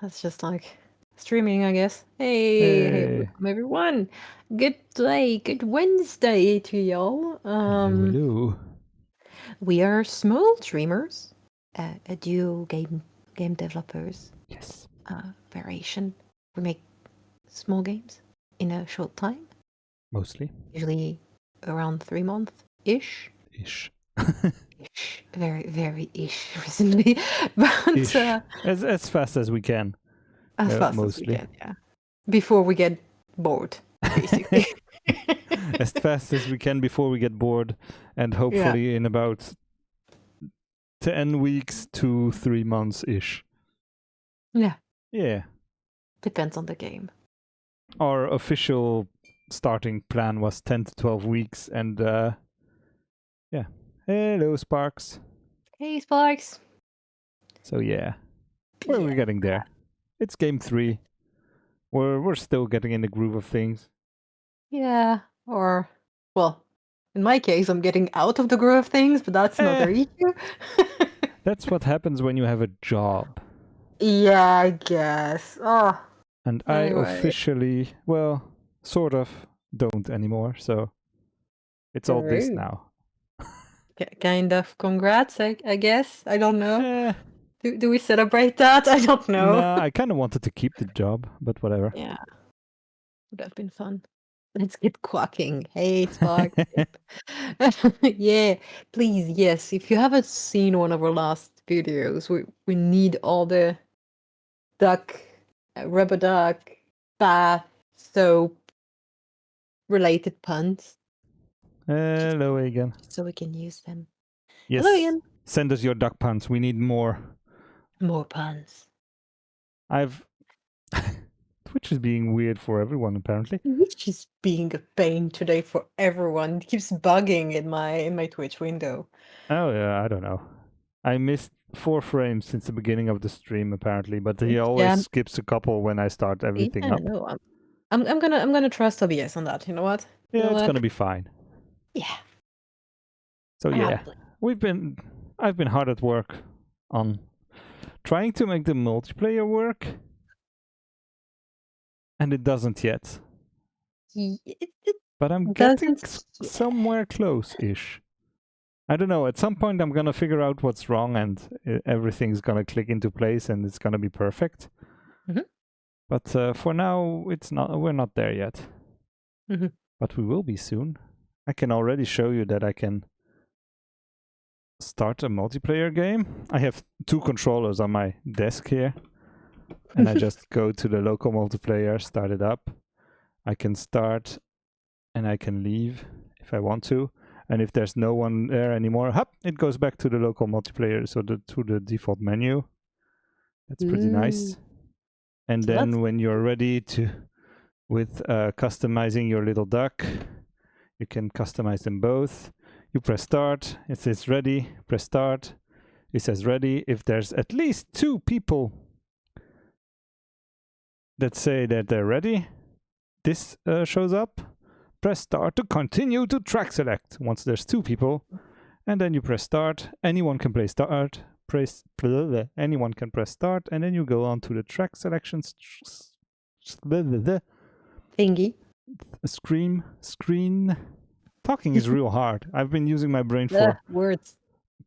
That's just like streaming, I guess. Hey, Hey. welcome everyone. Good day, good Wednesday to y'all. Hello. We are small streamers, a duo game developers Yes. variation. We make small games in a short time, Mostly. usually around 3 months ish. Ish. Ish, very ish recently, but Ish. As fast as we can. as fast as we Mostly. can, yeah. Before we get bored, basically. As fast as we can before we get bored, and Yeah. hopefully in about 10 weeks to 3 months ish. Yeah. Yeah. Depends on the game. Our official starting plan was 10 to 12 weeks, and yeah. Hello, Sparks. Hey, Sparks. So yeah. Well, we're getting there. It's game 3. We're still getting in the groove of things. Yeah. Or, well, in my case, I'm getting out of the groove of things, but that's another issue. That's what happens when you have a job. Yeah, I guess. Oh. And I Anyway. officially, well, sort of don't anymore, so it's all this now. Kind of congrats, I guess. I don't know. Eh, Do we celebrate that? I don't know. nah, I kind of wanted to keep the job, but whatever. Yeah. Would have been fun. Let's get quacking. Hey, Spark. Yeah, please, yes. If you haven't seen one of our last videos, we need all the duck, rubber duck, bath, soap related puns. Hello again. So we can use them. Yes. Hello again. Send us your duck puns. We need more. More puns. Twitch is being weird for everyone, apparently. Which is being a pain today for everyone. It keeps bugging in my Twitch window. Oh, yeah, I don't know. I missed 4 frames since the beginning of the stream, apparently, but he always skips a couple when I start everything up. No, I'm gonna trust OBS on that. You know what? Yeah, it's gonna be fine. Yeah. So yeah, I've been hard at work on trying to make the multiplayer work, and it doesn't yet. But I'm getting somewhere close-ish. I don't know. At some point, I'm gonna figure out what's wrong, and everything's gonna click into place, and it's gonna be perfect. Mm-hmm. But for now, it's not. We're not there yet. Mm-hmm. But we will be soon. I can already show you that I can start a multiplayer game. I have 2 controllers on my desk here, and I just go to the local multiplayer, start it up. I can start, and I can leave if I want to. And if there's no one there anymore, it goes back to the local multiplayer, so to the default menu. That's pretty nice. And so then when you're ready with customizing your little duck, you can customize them both. You press start, it says ready, press start, it says ready. If there's at least 2 people that say that they're ready, this shows up. Press start to continue to track select once there's 2 people, and then you press start. Anyone can play start, anyone can press start, and then you go on to the track selections thingy. Screen. Talking is real hard. I've been using my brain for words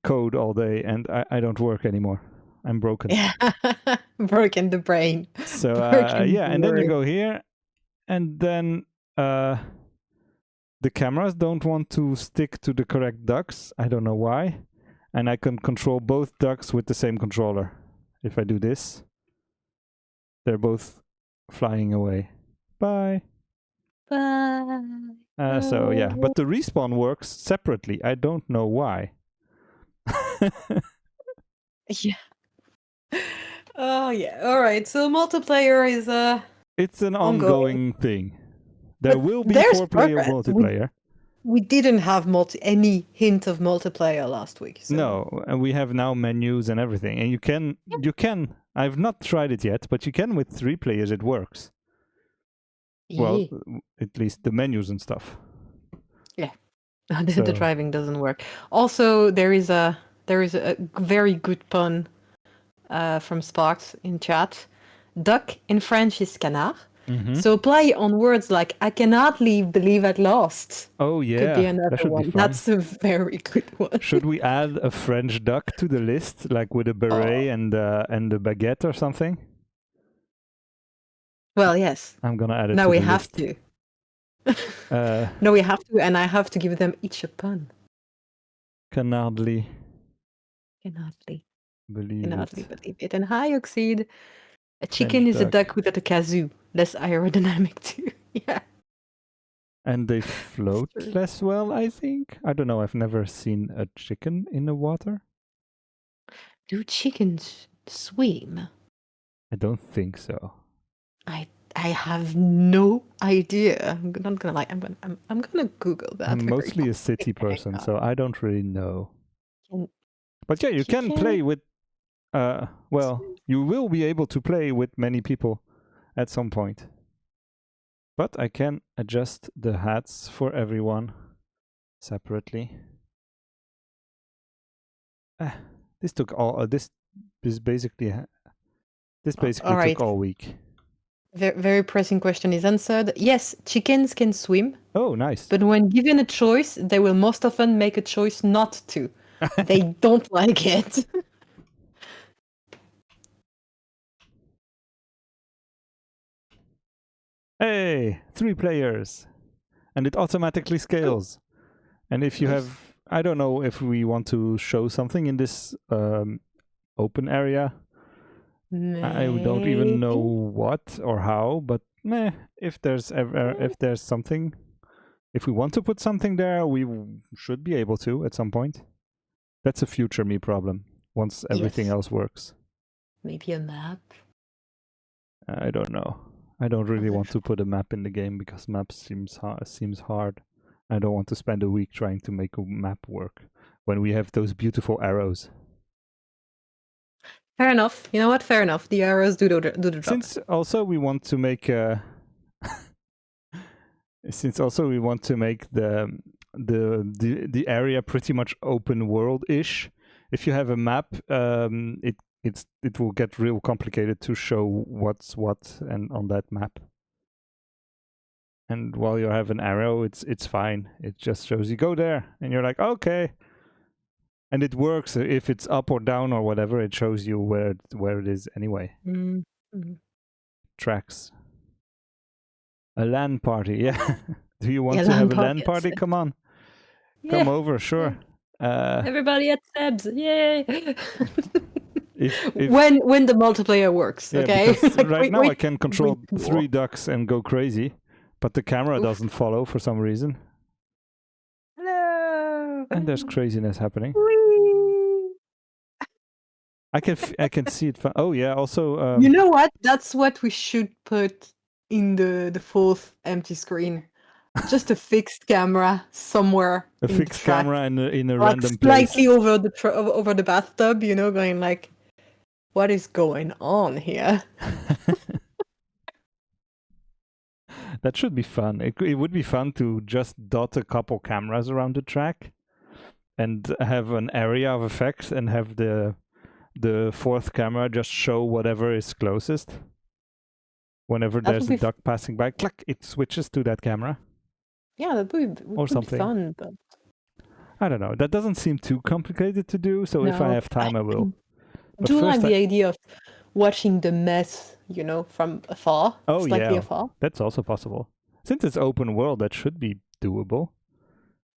code all day, and I don't work anymore. I'm broken. Yeah, broken the brain. So yeah, and then you go here, and then the cameras don't want to stick to the correct ducks. I don't know why. And I can control both ducks with the same controller. If I do this, they're both flying away. Bye. Bye. So yeah, but the respawn works separately. I don't know why. Yeah. Oh yeah. All right. So multiplayer is it's an ongoing thing. There will be 4-player multiplayer. We didn't have any hint of multiplayer last week. So. No, and we have now menus and everything. And you can, I've not tried it yet, but you can with 3 players, it works. Yeah. Well, at least the menus and stuff. Yeah. The driving doesn't work. Also, there is a very good pun from Sparks in chat. Duck in French is canard. Mm-hmm. So play on words like I cannot leave, believe at last. Oh Could be yeah, another that should be one. fun. That's a very good one. Should we add a French duck to the list, like with a beret and a baguette or something? Well, yes. I'm gonna add it Now to we the have list. to. Uh, No, we have to, and I have to give them each a pun. Canardly Cannotly. believe Cannotly it. believe it. And hi, Oxide. A chicken French is a duck. duck without a kazoo. Less aerodynamic too. Yeah. And they float True. less well, I think. I don't know. I've never seen a chicken in the water. Do chickens swim? I don't think so. I have no idea. I'm not gonna lie. I'm gonna Google that I'm very mostly a quick. city Hang person, on. so I don't really know. Can But yeah, you can chicken play with. Well, swim? you will be able to play with many people at some point. But I can adjust the hats for everyone separately. This took all. This basically. This basically All right. took all week. Very pressing question is answered. Yes, chickens can swim, Oh, nice. but when given a choice, they will most often make a choice not to. They don't like it. Hey, 3 players. And it automatically Oh, scales. And if you nice. have, I don't know if we want to show something in this open area. I don't even know Maybe. what or how, but if there's something, if we want to put something there, we should be able to at some point. That's a future me problem once everything Yes. else works. Maybe a map. I don't know. I don't really Other want to put a map in the game because maps seems hard. I don't want to spend a week trying to make a map work when we have those beautiful arrows. Fair enough. You know what? Fair enough. The arrows do the job. Since also we want to make since also we want to make the area pretty much open world ish. If you have a map, it will get real complicated to show what's what and on that map. And while you have an arrow, it's fine. It just shows you go there, and you're like okay. And it works if it's up or down or whatever. It shows you where it is anyway. Mm-hmm. Tracks. A LAN party, yeah. Do you want Yeah, to have land a LAN pockets. party? Come on, come Yeah. over, sure. Everybody at Seb's, yay! If when the multiplayer works, yeah, okay? because right now I can wait control 3 ducks and go crazy, but the camera Oof. doesn't follow for some reason, Hello. and there's craziness happening. Whee! I can see it. Oh yeah, also You know what? That's what we should put in the fourth empty screen. Just a fixed camera somewhere a in the fixed track, camera in a like random slightly place. over the over the bathtub. You know, going like, what is going on here? That should be fun. It would be fun to just dot a couple cameras around the track and have an area of effect and have the fourth camera just show whatever is closest. Whenever That there's would a be duck passing by, click, it switches to that camera yeah, that or would be something. fun, but I don't know. That doesn't seem too complicated to do, so if I no, have time, I will. But do like first, the idea of watching the mess, you know, from afar, oh slightly yeah, afar. that's also possible. Since it's open world, that should be doable.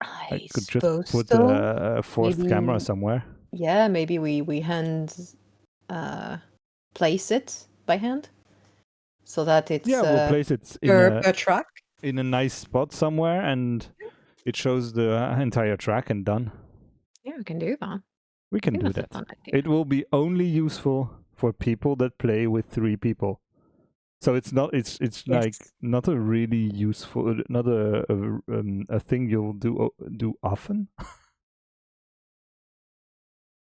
I I could just suppose put so. a fourth camera Maybe, somewhere. yeah, maybe we hand place it by hand so that it's Yeah, we'll place it per track. in a nice spot somewhere, and it shows the entire track and done. Yeah, we can do that. We I can think do that's a that. fun idea. It will be only useful for people that play with 3 people. So it's not. It's Yes. like not a really useful, not a thing you'll do often.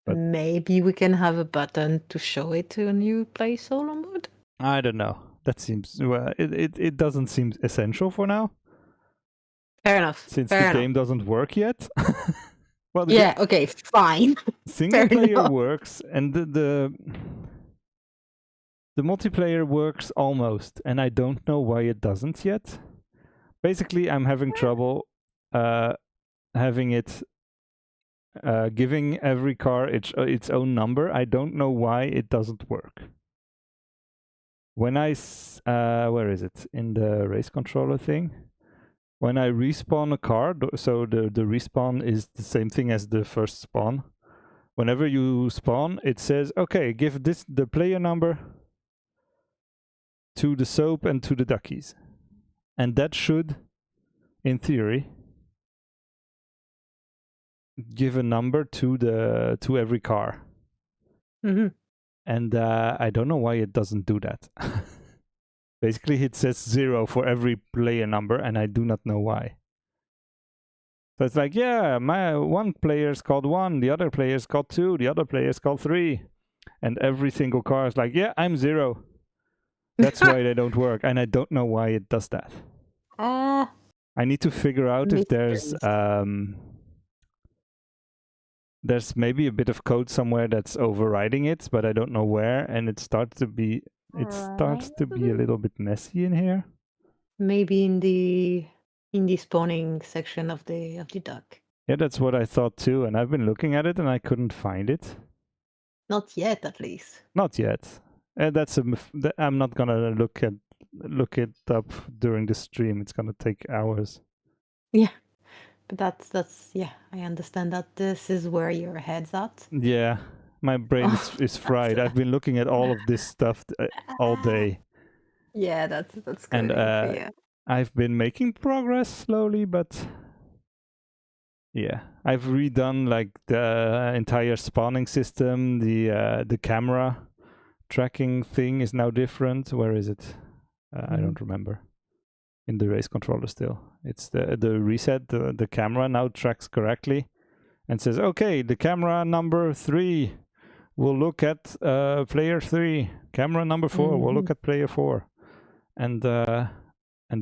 But Maybe we can have a button to show it to a new play solo mode. I don't know. That seems well. It doesn't seem essential for now, Fair enough. since Fair the enough. game doesn't work yet. Well, Yeah. Okay. Fine. single Fair player enough. works, and The multiplayer works almost, and I don't know why it doesn't yet. Basically, I'm having trouble having it giving every car its own number. I don't know why it doesn't work. When where is it? In the race controller thing. When I respawn a car, so the respawn is the same thing as the first spawn. Whenever you spawn, it says, okay, give the player number to the soap and to the duckies. And that should, in theory, give a number to every car. Mm-hmm. And I don't know why it doesn't do that. Basically, it says 0 for every player number, and I do not know why. So it's like, yeah, my one player's called 1, the other player's called 2, the other player's called 3. And every single car is like, yeah, I'm 0. That's why they don't work, and I don't know why it does that. I need to figure out if there's maybe a bit of code somewhere that's overriding it, but I don't know where, and it starts to be a little bit messy in here. Maybe in the spawning section of the duck. Yeah, that's what I thought too, and I've been looking at it and I couldn't find it. Not yet, at least. Not yet. I'm not gonna look it up during the stream. It's gonna take hours. Yeah, but that's yeah. I understand that this is where your head's at. Yeah, my brain is fried. I've been looking at all of this stuff all day. Yeah, that's good. And Yeah. I've been making progress slowly, but yeah, I've redone like the entire spawning system. The camera tracking thing is now different. Where is it? I don't remember. In the race controller still. It's the reset. The camera now tracks correctly and says, okay, the camera number 3 will look at player 3. Camera number 4 will look at player 4. And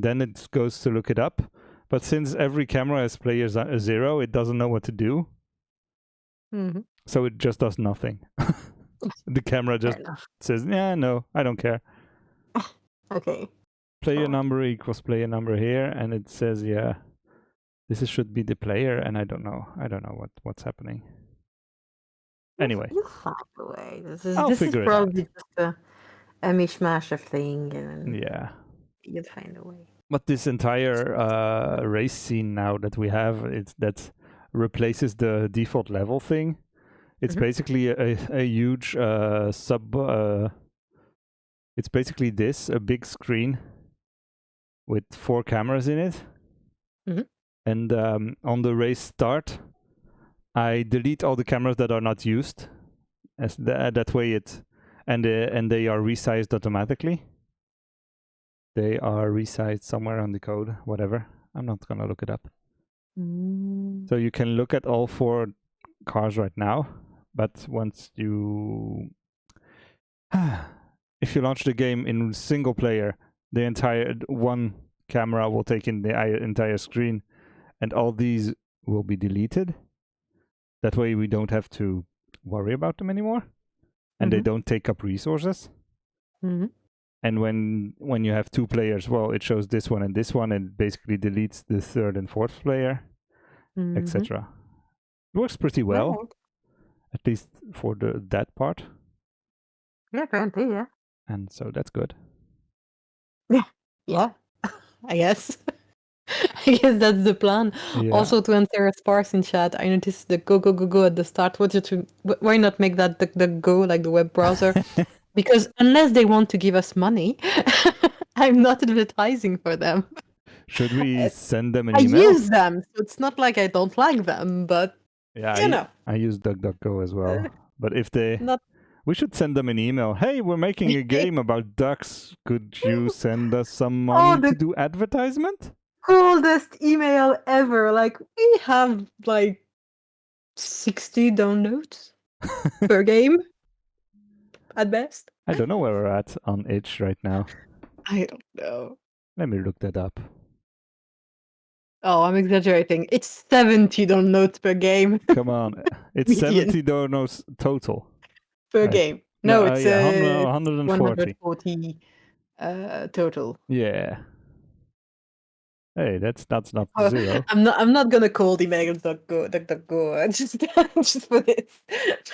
then it goes to look it up. But since every camera has player 0, it doesn't know what to do. So it just does nothing. The camera just says, yeah, no, I don't care. Okay. Player number equals player number here, and it says, yeah, this should be the player, and I don't know what's happening. Anyway, you'll find a way. I'll figure it out. Probably just a mishmash of thing, and yeah, you'll find a way. But this entire race scene now that we have, that replaces the default level thing. It's basically a huge it's basically a big screen with 4 cameras in it. And on the race start, I delete all the cameras that are not used. That way and they are resized automatically. They are resized somewhere on the code, whatever. I'm not gonna look it up. So you can look at all 4 cars right now, but once you if you launch the game in single player, the entire one camera will take in the entire screen, and all these will be deleted. That way we don't have to worry about them anymore, and they don't take up resources. And when you have 2 players, well, it shows this one, and basically deletes the 3rd and 4th player, etc. It works pretty well, at least for that part. Yeah, apparently, yeah. And so that's good. Yeah, I guess. I guess that's the plan. Yeah. Also, to answer Sparks in chat, I noticed the go at the start. Why not make that the go, like the web browser? Because unless they want to give us money, I'm not advertising for them. Should we send them an email? I use them, so it's not like I don't like them, but yeah, I use DuckDuckGo as well. But if we should send them an email. Hey, we're making a game about ducks. Could you send us some money to do advertisement? Coolest email ever. Like, we have like 60 downloads per game at best. I don't know where we're at on itch right now. I don't know. Let me look that up. Oh, I'm exaggerating. It's 70 downloads per game. Come on. It's 70 downloads total. Per game. No, No, it's yeah, 140. 140 total. Yeah. Hey, that's not Oh, zero. I'm not gonna call the Megan DuckDuckGo just just for this.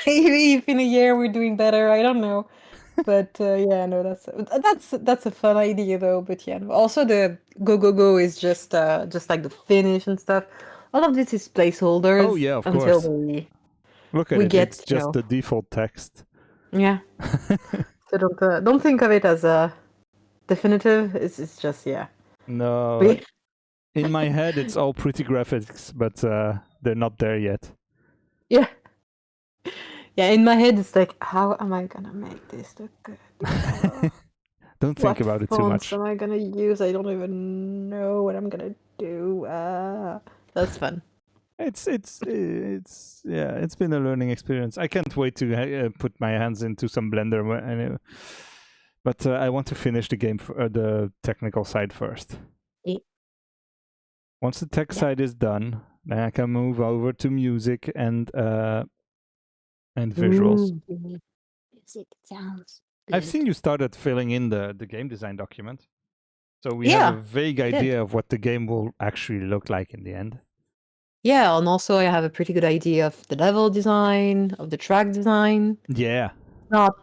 Maybe if in a year we're doing better, I don't know. But yeah, no, that's a fun idea though. But yeah, no. Also the go go go is just like the finish and stuff. All of this is Oh placeholders yeah, of until course. Look at we it. It's get, just the default text. yeah. So don't think of it as a definitive. It's just, yeah. No, But in my head it's all pretty graphics, but they're not there yet. yeah, yeah. In my head, it's like, how am I gonna make this look good? Don't think What about it too fonts much. am I gonna use? I don't even know what I'm gonna do. That's fun. It's yeah, it's been a learning experience. I can't wait to put my hands into some Blender, but I want to finish the game for the technical side first. Yeah. Once the tech Yeah. side is done, then I can move over to music and visuals. Ooh, music sounds I've good. seen you started filling in the game design document, so we have a Yeah, vague I did. idea of what the game will actually look like in the end. Yeah, and also I have a pretty good idea of the level design, of the track design. Yeah, Not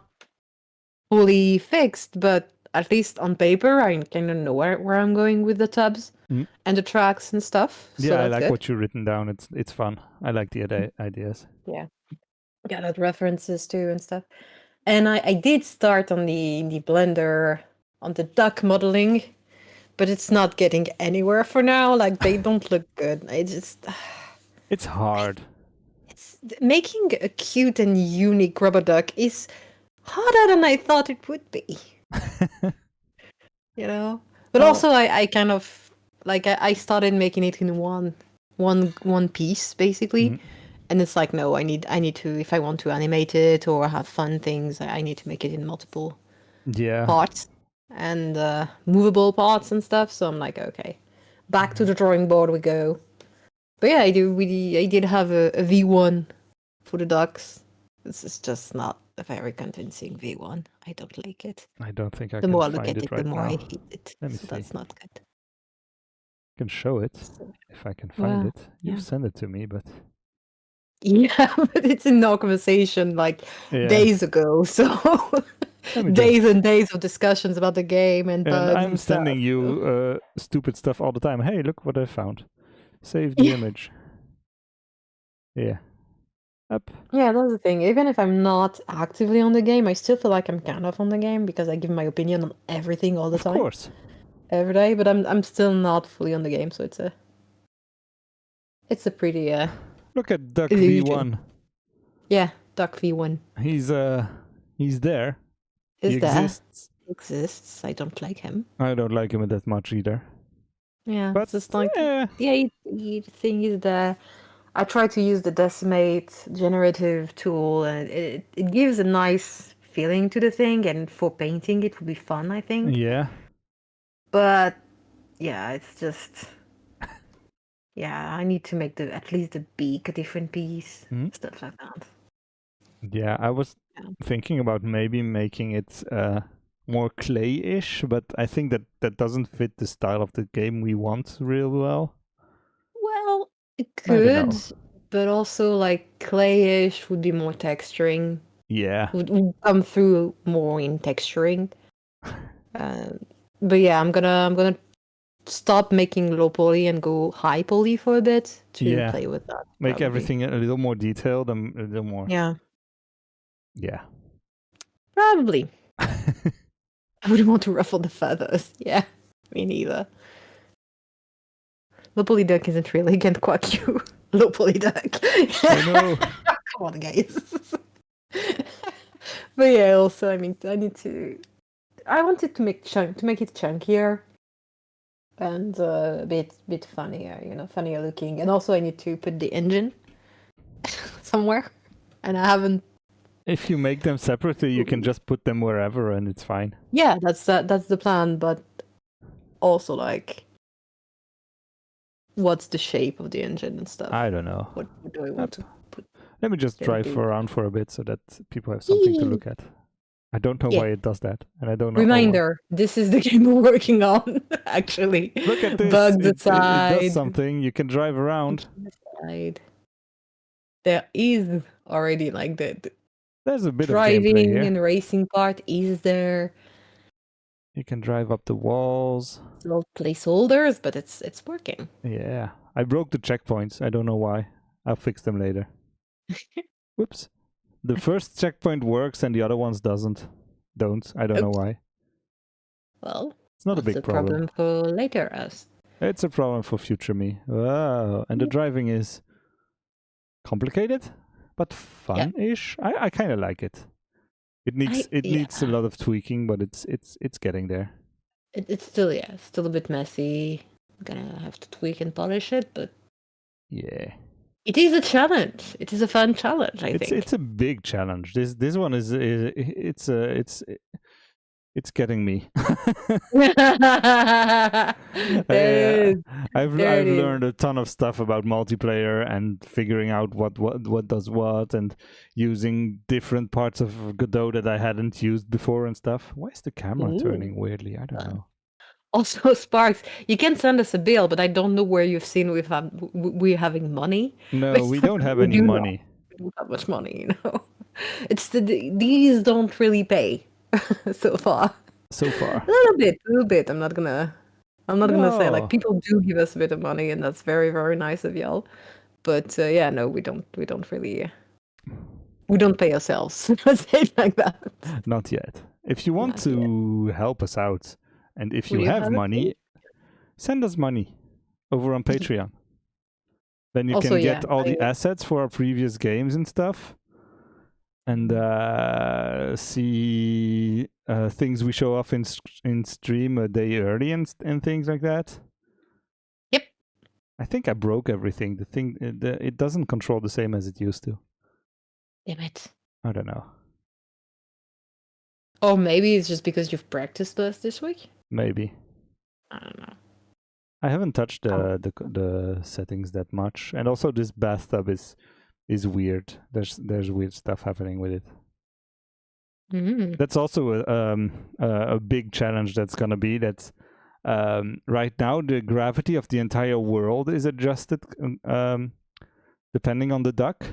fully fixed, but at least on paper, I kind of know where I'm going with the tabs Mm. and the tracks and stuff. So yeah, I that's like good. what you've written down. It's fun. I like the ideas. Yeah, got references too and stuff. And I did start on the Blender on the duck modeling, but it's not getting anywhere for now. Like they don't look good. I just It's hard. it's making a cute and unique rubber duck is harder than I thought it would be. You know, but Well, also I kind of like I started making it in one piece basically, mm, and it's like no, I need to, if I want to animate it or have fun things, I need to make it in multiple yeah. parts and movable parts and stuff. So I'm like, okay, back to the drawing board we go. But yeah, I did have a V1 for the ducks. This is just not a very convincing V1. I don't like it. I don't think I The can more I look find at it it, the right more I now. hate it. Let me So see. that's not good. I can show it So, if I can find well, it. You've yeah. sent it to me, but Yeah, but it's in our conversation like yeah. days ago. So Let me days just. and days of discussions about the game and And bugs I'm and stuff. sending So. you stupid stuff all the time. Hey, look what I found. Save the Yeah. image. Yeah. Up. Yeah, that's the thing. Even if I'm not actively on the game, I still feel like I'm kind of on the game because I give my opinion on everything all the Of time, course. every day. But I'm still not fully on the game, so it's a pretty Look at Duck illusion. V1. Yeah, Duck V1 He's there. He is there, exists. exists. I don't like him. I don't like him that much either. Yeah, But it's just like eh, yeah, the thing is there. I try to use the Decimate generative tool, and it gives a nice feeling to the thing. And for painting, it would be fun, I think. yeah. But yeah, it's just yeah. I need to make the at least the beak a different piece, Mm. stuff like that. Yeah, I was Yeah. thinking about maybe making it more clay-ish, but I think that doesn't fit the style of the game we want real well. Well, it I don't could, know. but also like clayish would be more texturing. Yeah. Would come through more in texturing. Uh, but yeah, I'm gonna stop making low poly and go high poly for a bit to Yeah. play with that, Make probably. everything a little more detailed and a little more. Yeah, Yeah. probably. I wouldn't want to ruffle the feathers. Yeah, me neither. Low poly duck isn't really can't quack you. Low poly duck. I know. Come on, guys. But yeah, also, I mean, I need to. I wanted to make it chunkier and a bit funnier, funnier looking. And also, I need to put the engine somewhere, and I haven't. If you make them separately, you can just put them wherever and it's fine. Yeah, that's the plan. But also, like, what's the shape of the engine and stuff? I don't know. What do I want Up. to put Let me just them drive do? around for a bit so that people have something to look at. I don't know Yeah. why it does that, and I don't know. Reminder, this is the game we're working on, actually. Look at this. Bugs It does aside. something. You can drive around. Aside. There is already like the There's a bit of gameplay driving here. and racing part is there. You can drive up the walls. Still placeholders, but it's working. Yeah. I broke the checkpoints. I don't know why. I'll fix them later. Whoops. The first checkpoint works and the other ones don't. I don't know Oops. why. Well, It's not a that's big a problem for later us. It's a problem for future me. Wow. And the driving is complicated, but fun-ish. I kind of like it. It needs a lot of tweaking, but it's getting there. It's still still a bit messy. I'm gonna have to tweak and polish it, but yeah, it is a challenge. It is a fun challenge. I think it's a big challenge. This one is it's getting me. I've learned a ton of stuff about multiplayer and figuring out what does what and using different parts of Godot that I hadn't used before and stuff. Why is the camera turning weirdly? I don't know. Also, Sparks, you can send us a bill, but I don't know where you've seen we're having money. No, we don't have any money. We don't have much money, It's these don't really pay so far. So far, a little bit. I'm not gonna say like people do give us a bit of money, and that's very, very nice of y'all. But yeah, no, we don't really. We don't pay ourselves. Let's say it like that. Not yet. If you want to help us out, and if you have money, send us money over on Patreon. Then you can get all the assets for our previous games and stuff, and see things we show off in stream a day early and things like that. Yep. I think I broke everything. The thing it doesn't control the same as it used to. Damn it. I don't know. Or maybe it's just because you've practiced less this week? Maybe. I don't know. I haven't touched the settings that much, and also this bathtub is weird. There's weird stuff happening with it. Mm-hmm. That's also a big challenge. That's gonna be that right now the gravity of the entire world is adjusted depending on the duck.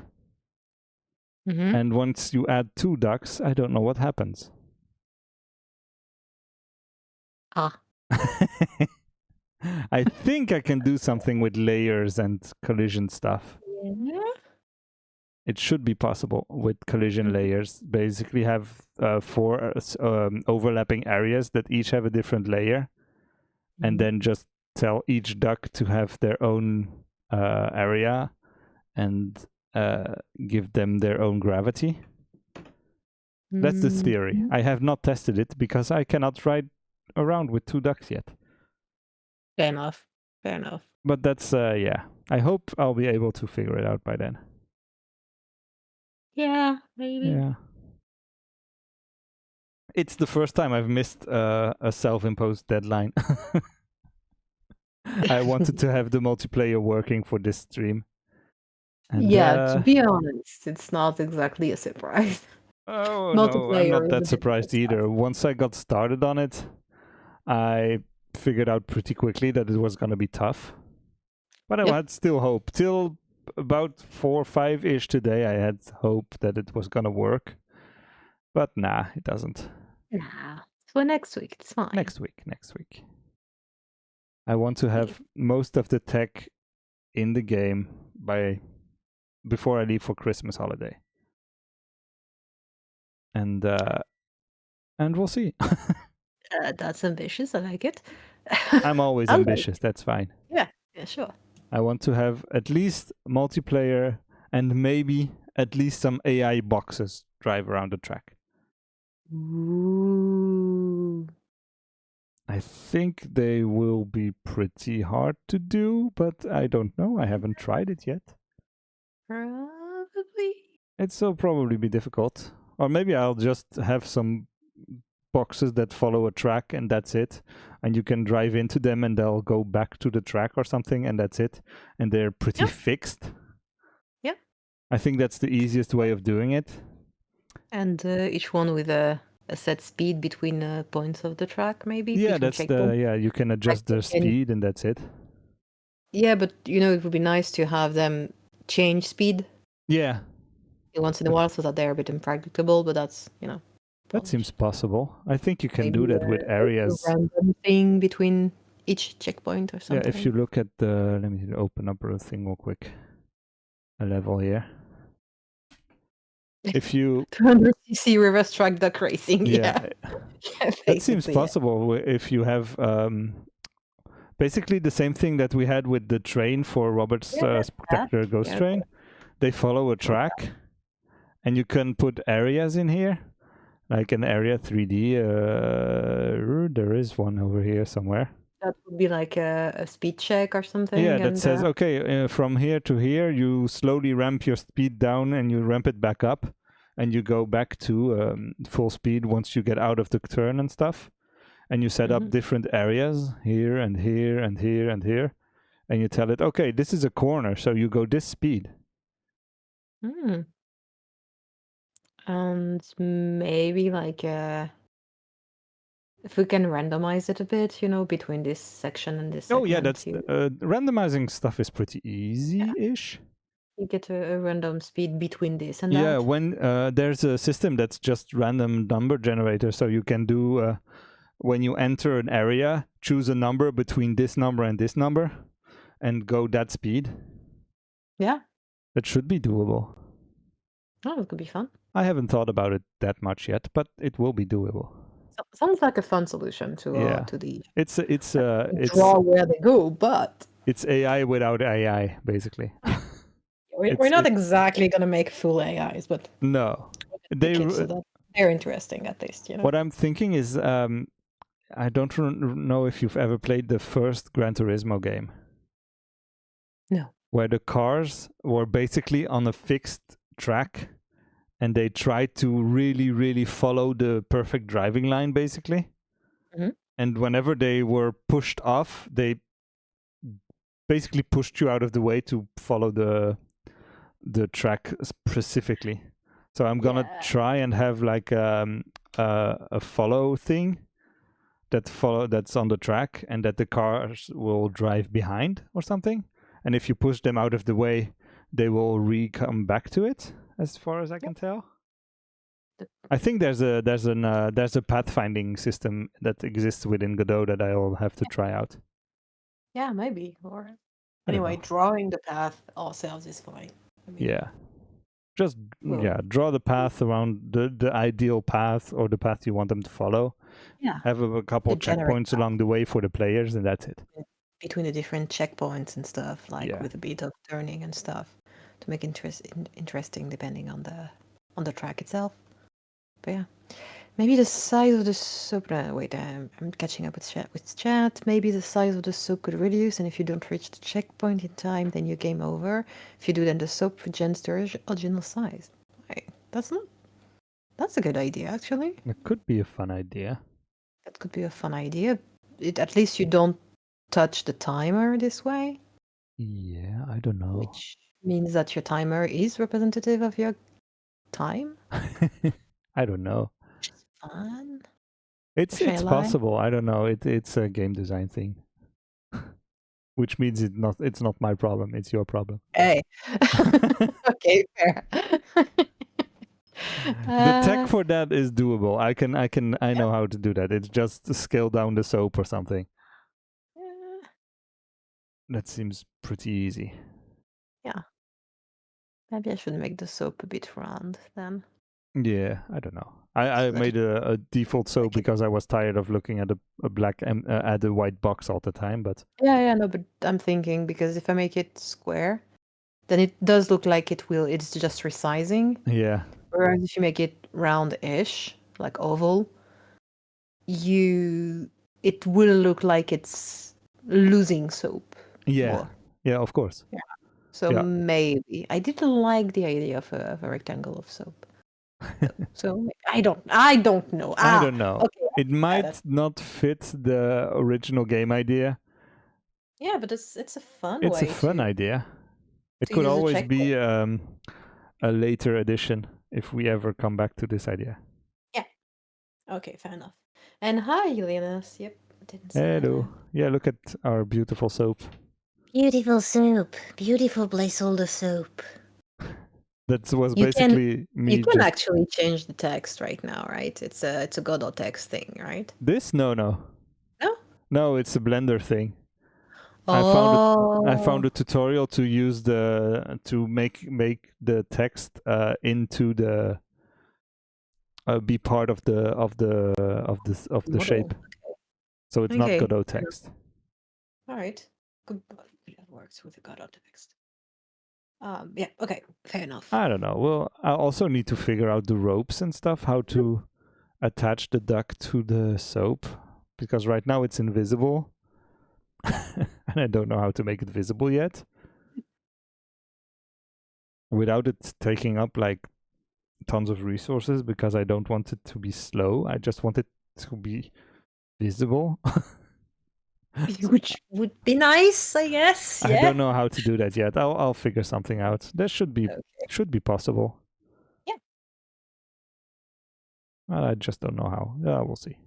Mm-hmm. And once you add 2 ducks, I don't know what happens. I think I can do something with layers and collision stuff. Yeah. It should be possible with collision layers. Basically have 4 overlapping areas that each have a different layer. And then just tell each duck to have their own area and give them their own gravity. That's the theory. I have not tested it because I cannot ride around with 2 ducks yet. Fair enough. But that's, yeah. I hope I'll be able to figure it out by then. Yeah, maybe. Yeah. It's the first time I've missed a self-imposed deadline. I wanted to have the multiplayer working for this stream. And, to be honest, it's not exactly a surprise. Oh no, I'm not that surprised either. Once I got started on it, I figured out pretty quickly that it was going to be tough. But I had still hope. Till about 4 or 5-ish today, I had hope that it was going to work. But nah, it doesn't. Nah. So next week, it's fine. Next week. I want to have most of the tech in the game before I leave for Christmas holiday. And we'll see. That's ambitious. I like it. I'm always ambitious. That's fine. Yeah, sure. I want to have at least multiplayer and maybe at least some AI boxes drive around the track. Ooh. I think they will be pretty hard to do, but I don't know. I haven't tried it yet. Probably. It'll probably be difficult. Or maybe I'll just have some boxes that follow a track and that's it. And you can drive into them and they'll go back to the track or something and that's it. And they're pretty fixed. Yeah. I think that's the easiest way of doing it. And each one with a a set speed between points of the track, maybe Yeah, between that's the checkpoints. you can Like adjust you the can, speed and that's it. yeah, but it would be nice to have them change speed Yeah, once in a that, while, so that they're a bit unpredictable. But that's that probably seems possible. I think you can maybe do that with a areas. random thing between each checkpoint or Yeah, if you something. look at the, let me open up a thing real quick. A level here. If you, 200cc reverse track duck racing, yeah, yeah, yeah, that seems basically, yeah. possible if you have basically the same thing that we had with the train for Robert's Yeah, that, Spectacular Ghost yeah, Train. They follow a well, track, and you can put areas in here, like an area 3D. There is one over here somewhere. that would be like a speed check or Yeah, something, that and says, okay, from here to here, you slowly ramp your speed down and you ramp it back up, and you go back to full speed once you get out of the turn and stuff. And you set up mhm. different areas here and here and here and here, and you tell it, okay, this is a corner, so you go this speed. Mm. And maybe like if we can randomize it a bit, between this section and this Oh yeah, segment, that's randomizing stuff is pretty easy-ish. you get a random speed between this and Yeah, that. when there's a system that's just random number generator, so you can do when you enter an area, choose a number between this number and this number, and go that speed. Yeah, That should be doable. oh, it could be fun. I haven't thought about it that much yet, but it will be doable. Sounds like a fun solution to Yeah, the it's draw where they go, but it's AI without AI, basically. we're it's not it exactly gonna make full AIs, but no, we'll they. make it so that they're interesting at least. What I'm thinking is, I don't know if you've ever played the first Gran Turismo game, No. where the cars were basically on a fixed track, and they tried to really, really follow the perfect driving line, basically. Mhm. And whenever they were pushed off, they basically pushed you out of the way to follow the track specifically. So I'm gonna Yeah. try and have like a follow thing that's on the track, and that the cars will drive behind or something. And if you push them out of the way, they will come back to it. As far as I can tell, I think there's a pathfinding system that exists within Godot that I'll have to try out. Yeah, maybe. Or I don't anyway, know. drawing the path ourselves is fine. I mean, Yeah, just well, draw the path around the ideal path or the path you want them to follow. yeah, Have a couple the generic checkpoints path along the way for the players, and that's it. between the different checkpoints and stuff, like Yeah. with a bit of turning and stuff, to make interesting depending on the track itself. But yeah, maybe the size of the soap. Wait, I'm catching up with chat. Maybe the size of the soap could reduce, and if you don't reach the checkpoint in time, then you game over. If you do, then the soap regens to original size. Right. That's a good idea, actually. It could be a fun idea. That could be a fun idea. At least you don't touch the timer this way, Yeah, I don't know. which means that your timer is representative of your time. I don't know. Which is fun. Or It's should I it's lie? possible. I don't know. It's a game design thing, which means it's not my problem. It's your problem. Hey. Okay, fair. The tech Uh, for that is doable. I yeah, know how to do that. It's just to scale down the soap or something. yeah, That seems pretty easy. yeah. Maybe I should make the soap a bit round then, Yeah, I don't know. I so that it made a default soap like it. because I was tired of looking at a black at a white box all the time. But Yeah, yeah, no, but I'm thinking because if I make it square, then it does look like it's just resizing. yeah, Whereas if you make it round-ish, like oval, you it will look like it's losing soap yeah, more. yeah. Of course. Yeah. So Yeah. maybe I didn't like the idea of a rectangle of soap. So I don't know. I don't know. Okay. It Yeah, that, might not fit the original game idea. yeah, but it's a fun It's a way fun idea. It to could use a always checkpoint. be a later addition if we ever come back to this idea. Yeah. Okay, fair enough. And hi, Linus. Yep, didn't say Hello. hello. Yeah, look at our beautiful soap. Beautiful soap. Beautiful placeholder soap. That was You can basically you me can just actually change the text right now, right? It's a Godot text thing, right? this? No. No? No, it's a Blender thing. I found it I found Oh, a tutorial to use the to make the text into the be part of the shape. model. So it's not Okay. Godot text. All right. Good. That works with the Godot text. Yeah, okay, fair enough. I don't know. Well, I also need to figure out the ropes and stuff, how to attach the duck to the soap, because right now it's invisible. And I don't know how to make it visible yet without it taking up like tons of resources, because I don't want it to be slow. I just want it to be visible. Which would be nice, I guess. I Yeah. don't know how to do that yet. I'll figure something out. That Okay. should be possible. Yeah. Well, I just don't know how. Yeah, we'll see.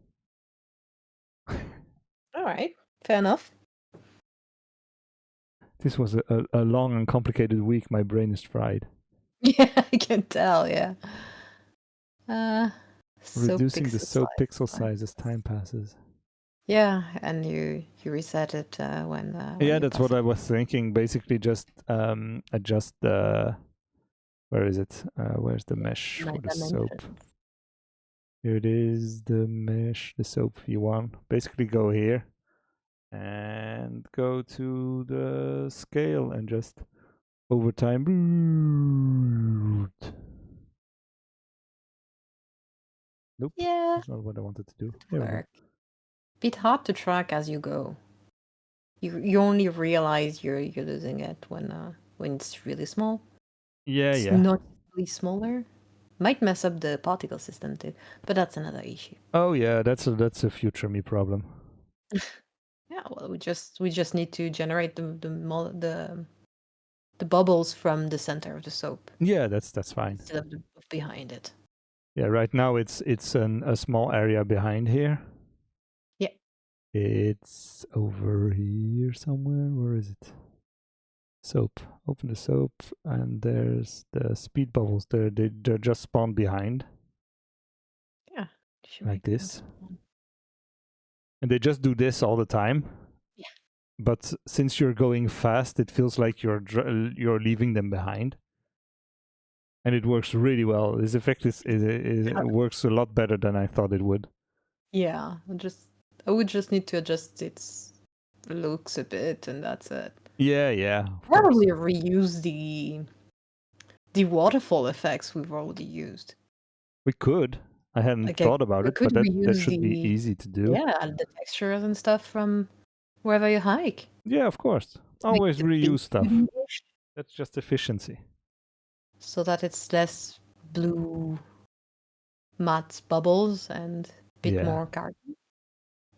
All right. Fair enough. This was a long and complicated week. My brain is fried. Yeah, I can tell. Yeah. Uh, so Reducing the pixel soap size. pixel size as time passes. Yeah, and you reset it when Yeah, you that's pass what it. I was thinking. Basically, just adjust the. Where is it? Where's the mesh My for the soap? dimensions. Here it is, the mesh, the soap V1. Basically, go here and go to the scale and just over time. Nope, Yeah, that's not what I wanted to do. good There we go. work. Bit hard to track as you go. You only realize you're losing it when it's really small. Yeah, It's yeah. noticeably smaller. Might mess up the particle system too, but that's another issue. Oh yeah, that's a future me problem. Yeah, well, we just need to generate the bubbles from the center of the soap Yeah, that's fine. instead of behind it. Yeah, right now it's a small area behind here. Yeah. It's over here somewhere. Where is it? Soap. Open the soap, and there's the speed bubbles. They're just spawned behind Yeah. You should like make them. this, and they just do this all the time. Yeah. But since you're going fast, it feels like you're leaving them behind, and it works really well. This effect it works a lot better than I thought it would. Yeah. I would just need to adjust its looks a bit, and that's it. Yeah, of course. Probably reuse the waterfall effects we've already used. We could. I hadn't Like I, thought about I it, could but that reuse should be easy to do. the textures and stuff from wherever you hike Yeah, of course. to make Always it a bit reuse stuff. beauty-ish, That's just efficiency. so that it's less blue matte bubbles and a bit Yeah. more carton.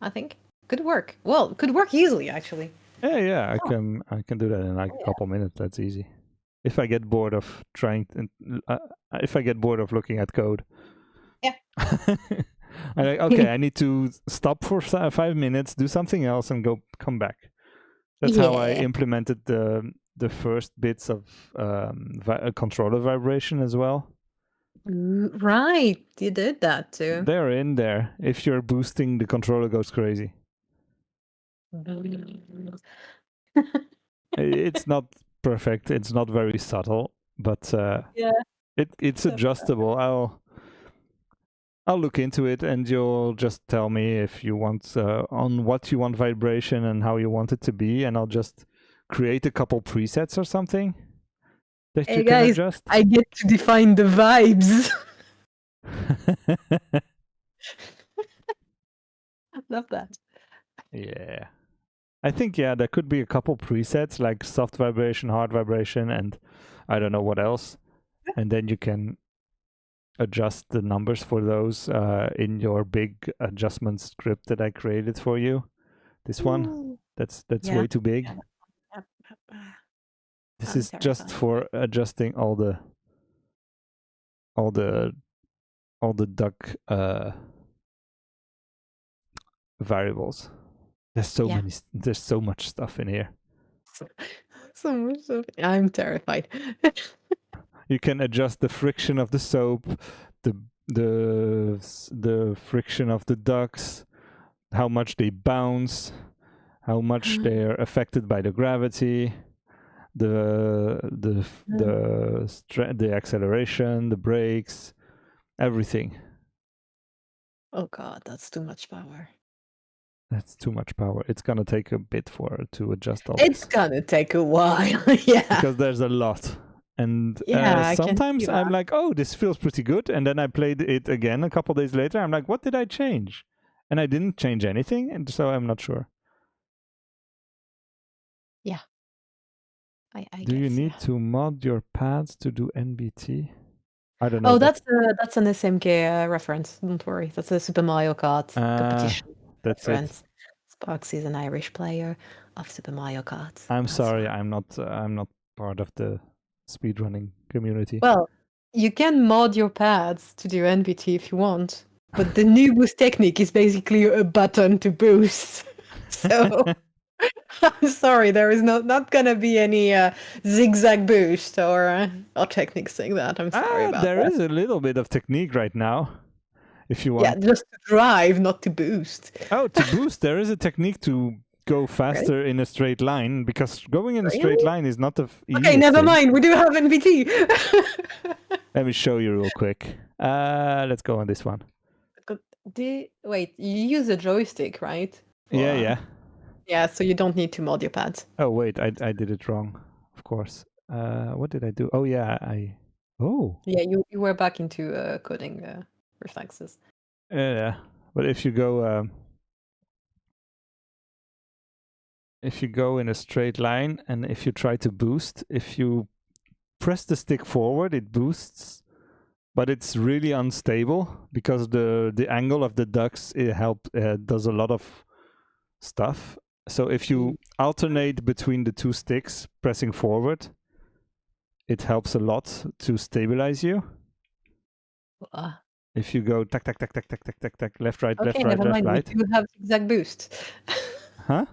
I think could work. Well, could work easily actually. Yeah. I Oh, can do that in like a yeah. couple minutes. That's easy. If I get bored of if I get bored of looking at code, Yeah. I'm like, okay, I need to stop for 5 minutes, do something else, and come back. That's how I Yeah. implemented the first bits of controller vibration as well. Right, you did that too. They're in there. If you're boosting, the controller goes crazy. It's not perfect. It's not very subtle, but Yeah. it's So, adjustable. I'll look into it, and you'll just tell me if you want on what you want vibration and how you want it to be, and I'll just create a couple presets or something that you hey can guys, adjust. I get to define the vibes. Love that. Yeah. I think there could be a couple presets like soft vibration, hard vibration, and I don't know what else. And then you can adjust the numbers for those in your big adjustment script that I created for you. This one, Ooh. that's Yeah. way too big. Yep, yep. This I'm is just terrified. for adjusting all the all the duck variables. There's so much stuff in here. So much stuff. I'm terrified. You can adjust the friction of the soap, the friction of the ducks, how much they bounce, how much they're affected by the gravity, the acceleration, the brakes, everything. Oh god, that's too much power. That's too much power. It's gonna take a bit to adjust all It's this. gonna take a while. Yeah. Because there's a lot. And Yeah, I can sometimes see I'm that. like, oh, this feels pretty good. And then I played it again a couple days later. I'm like, what did I change? And I didn't change anything. And so I'm not sure. Yeah. I Do you guess, need yeah. to mod your pads to do NBT? I don't know. Oh, that's an SMK reference. Don't worry. That's a Super Mario Kart competition That's it. reference. Sparks is an Irish player of Super Mario Kart. I'm That's sorry. fine. I'm not part of the speedrunning community. Well, you can mod your pads to do NBT if you want, but the new boost technique is basically a button to boost. So I'm sorry, there is not gonna be any zigzag boost or techniques like that. I'm sorry about There that. is a little bit of technique right now, if you Yeah, want. just to drive, not to boost. Oh, to boost, there is a technique to go Really? faster in a straight line, because going in a straight Really? line is not the Okay, easiest never thing. mind. We do have NBT. Let me show you real quick. Let's go on this one. Wait, you use a joystick, right? Yeah. Yeah, so you don't need to mod your pads. Oh wait, I did it wrong. Of course. What did I do? Oh yeah, Oh. Yeah, you were back into coding reflexes. Yeah. But if you go in a straight line, and if you try to boost, if you press the stick forward, it boosts, but it's really unstable because the angle of the ducks does a lot of stuff. So if you alternate between the two sticks pressing forward, it helps a lot to stabilize you. If you go tack tack tack tack tack tack tack tack, left right left Okay, right never left mind. We right. do have zigzag boost. Huh?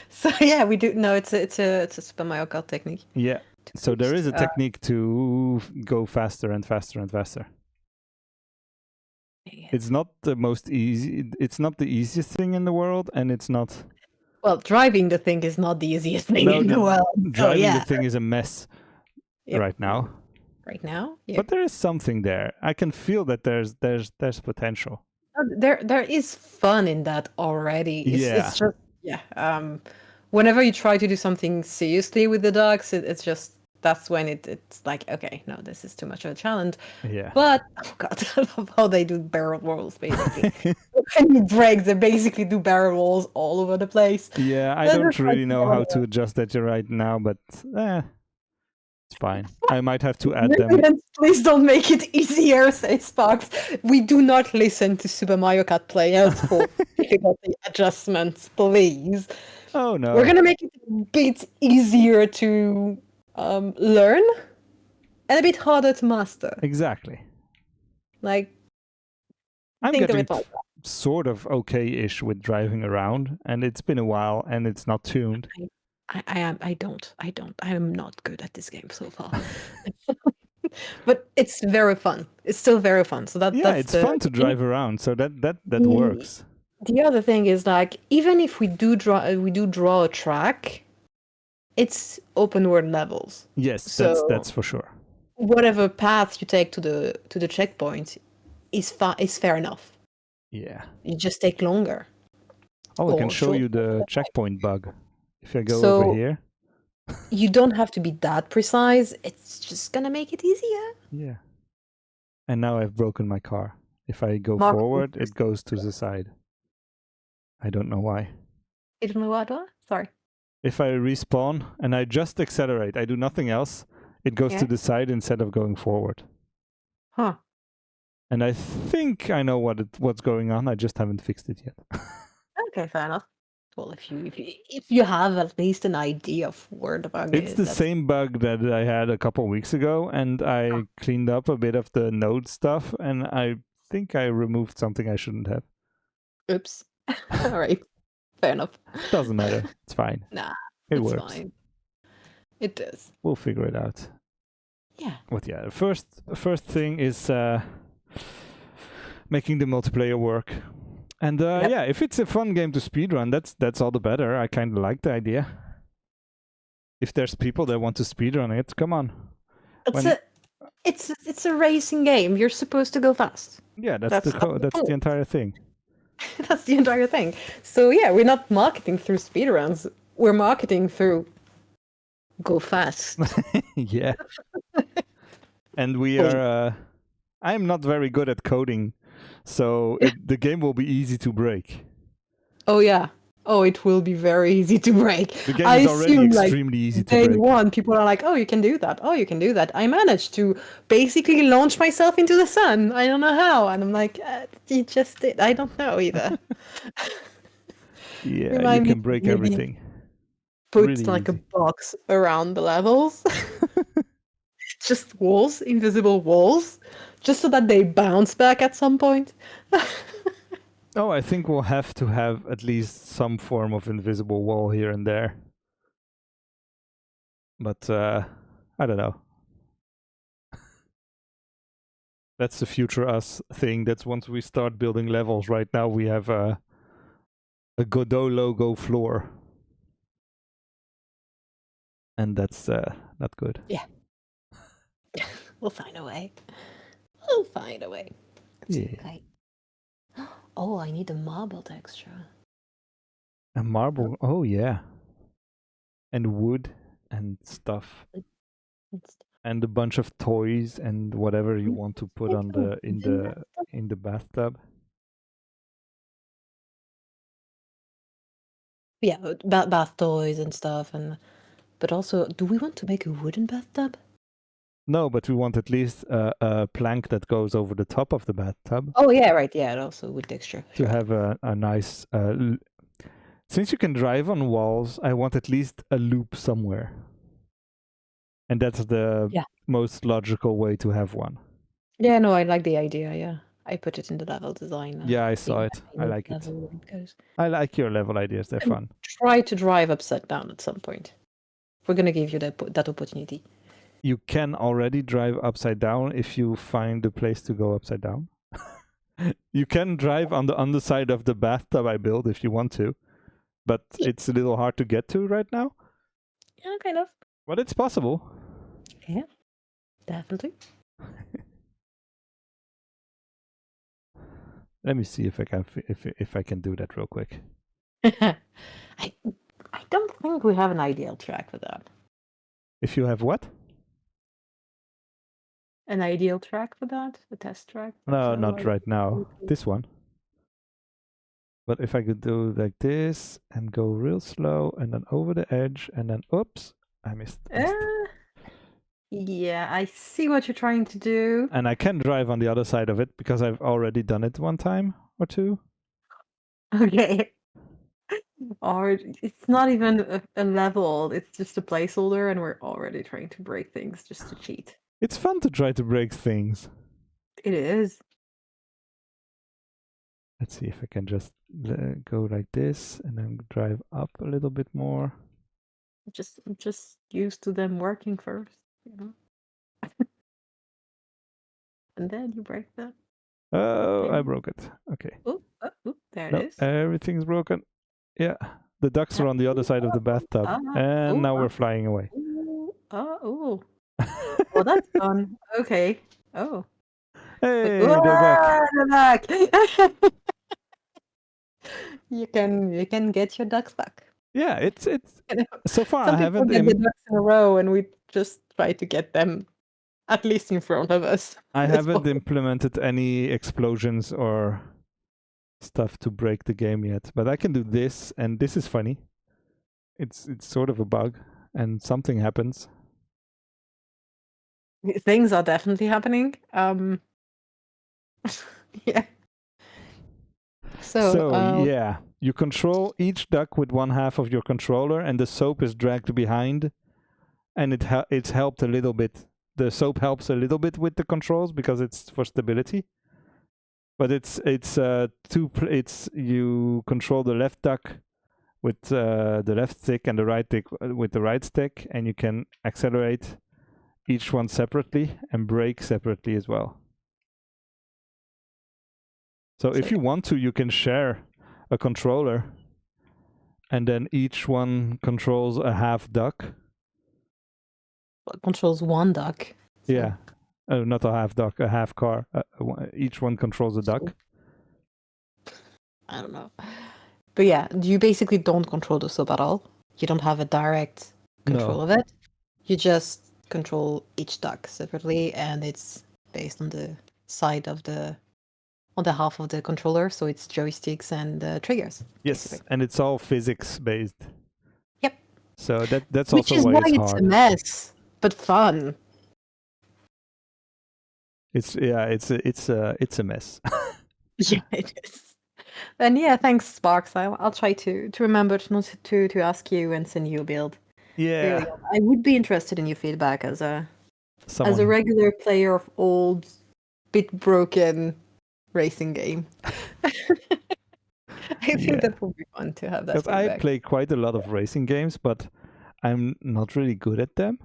So yeah, we do. No, it's a Super Mario Kart technique. Yeah. So there is a boost. technique to go faster and faster and faster. It's not the most easy. It's not the easiest thing in the world, and it's not. Well, driving the thing is not the easiest thing No, in the world. driving yeah. the thing is a mess right now. Right now, yeah. But there is something there. I can feel that there's potential. There is fun in that already. It's just whenever you try to do something seriously with the ducks, it's just that's when it's like, okay, no, this is too much of a challenge. Yeah. But oh god, I love how they do barrel rolls basically. When you brake, they basically do barrel rolls all over the place. Yeah, I don't really know how to adjust that right now, but it's fine. I might have to add them. Please don't make it easier, say Sparks. We do not listen to Super Mario Kart players for difficulty adjustments, please. Oh no. We're gonna make it a bit easier to learn and a bit harder to master. Exactly. Like, I'm think of getting it like that. sort of okay-ish with driving around, and it's been a while, and it's not tuned. I am not good at this game so far. But it's very fun. It's still very fun. So that's it's fun to drive around. So that works. The other thing is, like, even if we do draw a track, it's open world levels. Yes, so that's for sure. Whatever path you take to the checkpoint is fair enough. Yeah. You just take longer. Oh, I can show you the checkpoint bug. If I go over here. You don't have to be that precise. It's just gonna make it easier. Yeah. And now I've broken my car. If I go forward, it goes to the side. I don't know why. You don't know what? Sorry. If I respawn and I just accelerate, I do nothing else, it goes to the side instead of going forward. Huh. And I think I know what's going on. I just haven't fixed it yet. Okay, fair enough. Well, if you have at least an idea of where the bug is. It's the same bug that I had a couple weeks ago, and I cleaned up a bit of the node stuff, and I think I removed something I shouldn't have. Oops. All right, fair enough. Doesn't matter. It's fine. Nah, It it's works. fine. It does. We'll figure it out. Yeah. But yeah, first thing is making the multiplayer work. And Yep. yeah, if it's a fun game to speedrun, that's all the better. I kind of like the idea. If there's people that want to speedrun it, come on. It's a racing game. You're supposed to go fast. Yeah, that's That's the entire thing. That's the entire thing. So yeah, we're not marketing through speedruns. We're marketing through go fast. Yeah. And we are. I'm not very good at coding, so the game will be easy to break. Oh yeah. Oh, it will be very easy to break. The game I is already assume extremely easy to day break. one, people are like, "Oh, you can do that. Oh, you can do that." I managed to basically launch myself into the sun. I don't know how, and I'm like, "You just did." I don't know either. Yeah, you Remind me can to break maybe everything. put Really like a easy. box around the levels. Just walls, invisible walls, just so that they bounce back at some point. Oh, I think we'll have to have at least some form of invisible wall here and there. But I don't know. That's the future us thing. That's once we start building levels. Right now we have a Godot logo floor. And that's not good. Yeah. We'll find a way. We'll find a way. It's Yeah. okay. Oh, I need a marble texture. And marble. Oh yeah. And wood and stuff. And a bunch of toys and whatever you want to put on the in the bathtub. Yeah, bath toys and stuff, and but also, do we want to make a wooden bathtub? No, but we want at least a plank that goes over the top of the bathtub. Oh yeah, right. Yeah, also wood texture. To Sure. have a nice. Since you can drive on walls, I want at least a loop somewhere. And that's the most logical way to have one. Yeah, no, I like the idea. Yeah, I put it in the level design. Yeah, I saw it. I like it. I like your level ideas. They're fun. Try to drive upside down at some point. We're gonna give you that opportunity. You can already drive upside down if you find a place to go upside down. You can drive on the underside of the bathtub I built if you want to, but it's a little hard to get to right now. Yeah, kind of. But it's possible. Yeah, definitely. Let me see if I can do that real quick. I don't think we have an ideal track for that. If you have what? An ideal track for that? A test track? No, not right now. This one. But if I could do like this and go real slow and then over the edge and then oops, I missed. Yeah, I see what you're trying to do. And I can drive on the other side of it because I've already done it one time or two. Okay. Or it's not even a level, it's just a placeholder, and we're already trying to break things just to cheat. It's fun to try to break things. It is. Let's see if I can just go like this and then drive up a little bit more. Just used to them working first, you know. And then you break them. Oh, Okay. I broke it. Okay. Oh, there No, it is. everything's broken. Yeah, the ducks are on the other side of the bathtub, and now we're flying away. Oh, that's fun. Okay. Oh. Hey, they're back. They're back. You can get your ducks back. Yeah, it's so far Some I people haven't get the ducks in a row, and we just try to get them at least in front of us. I haven't implemented any explosions or stuff to break the game yet, but I can do this, and this is funny. It's sort of a bug, and something happens. Things are definitely happening. Yeah. So yeah, you control each duck with one half of your controller, and the soap is dragged behind, and it's helped a little bit. The soap helps a little bit with the controls because it's for stability. But it's it's you control the left duck with the left stick and the right stick with the right stick, and you can accelerate each one separately and brake separately as well. So if you want to, you can share a controller, and then each one controls a half duck. Controls one duck. So. Yeah, not a half duck, a half car. Each one controls a duck. I don't know. But yeah, you basically don't control the sub at all. You don't have a direct control of it. You just control each duck separately, and it's based on the side of on the half of the controller, so it's joysticks and triggers. Yes, basically. and it's all physics based. Yep. So that's Which also is why why it's it's hard. a mess, but fun. It's a mess. Yeah, it is. And yeah, thanks, Sparks. I'll try to remember to ask you and send you a build. Yeah. Really, I would be interested in your feedback as a Someone regular player of old, bit broken racing game. I think that would be fun to have that because I feedback. play quite a lot of racing games, but I'm not really good at them.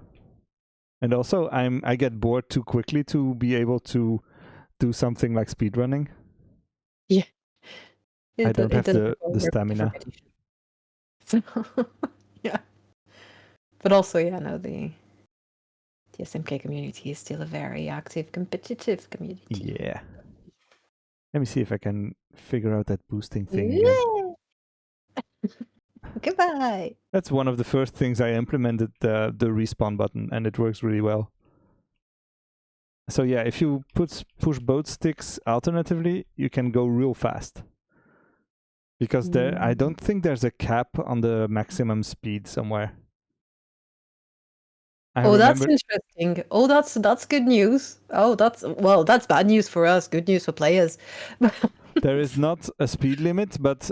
And also, I get bored too quickly to be able to do something like speedrunning. Yeah, I don't have the stamina. So, yeah, but also, yeah, no, the SMK community is still a very active, competitive community. Yeah. Let me see if I can figure out that boosting thing again. Goodbye. That's one of the first things I implemented, the respawn button, and it works really well. So yeah, if you push both sticks alternatively, you can go real fast. Because I don't think there's a cap on the maximum speed somewhere. That's interesting. Oh, that's good news. Oh, that's bad news for us. Good news for players. There is not a speed limit, but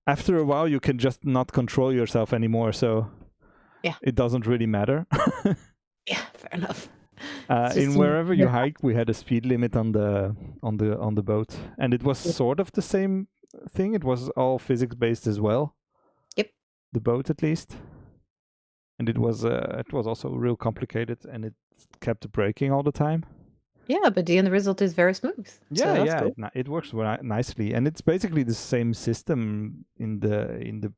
after a while you can just not control yourself anymore, so yeah, it doesn't really matter. yeah, fair enough. In wherever you hike, we had a speed limit on the boat, and it was sort of the same thing. It was all physics based as well. Yep. The boat, at least, and it was also real complicated, and it kept breaking all the time. Yeah, but the end result is very smooth. Yeah, so yeah, cool. it works nicely, and it's basically the same system in the.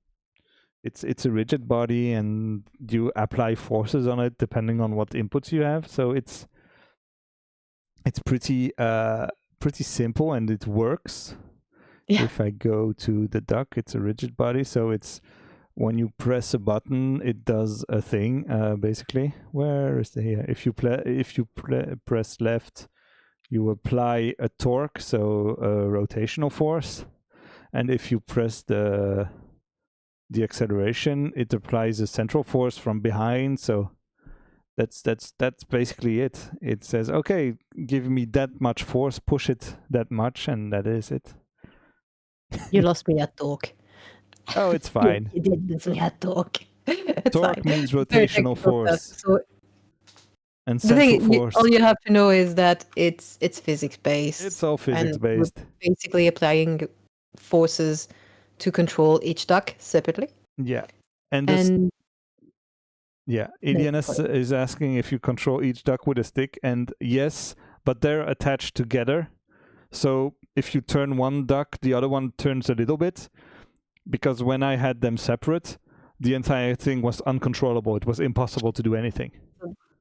It's a rigid body, and you apply forces on it depending on what inputs you have. So it's pretty simple, and it works. Yeah. If I go to the duck, it's a rigid body, so it's when you press a button, it does a thing. Basically, where is the here? If you press left, you apply a torque, so a rotational force, and if you press the acceleration, it applies a central force from behind. So that's basically it. It says, okay, give me that much force, push it that much, and that is it. You lost me at torque. Oh, it's fine. You did lose me at torque. It's Torque fine. means It's very rotational technical stuff. force. So And the central thing, force. all you have to know is that it's physics based. It's all physics and we're based. basically applying forces to control each duck separately. Yeah. And yeah, Ilianas Sorry. is asking if you control each duck with a stick, and yes, but they're attached together. So if you turn one duck, the other one turns a little bit, because when I had them separate, the entire thing was uncontrollable. It was impossible to do anything.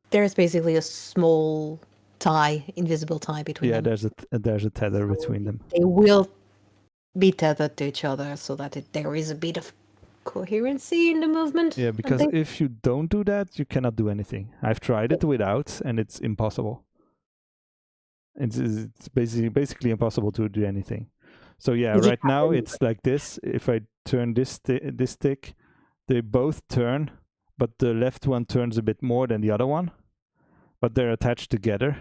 There's basically a small tie, invisible tie between them. Yeah, there's a tether between them. They will be tethered to each other so that there is a bit of coherency in the movement. Yeah, because if you don't do that, you cannot do anything. I've tried it without, and it's impossible. It's basically impossible to do anything. So yeah, right now it's like this. If I turn this stick, they both turn, but the left one turns a bit more than the other one, but they're attached together.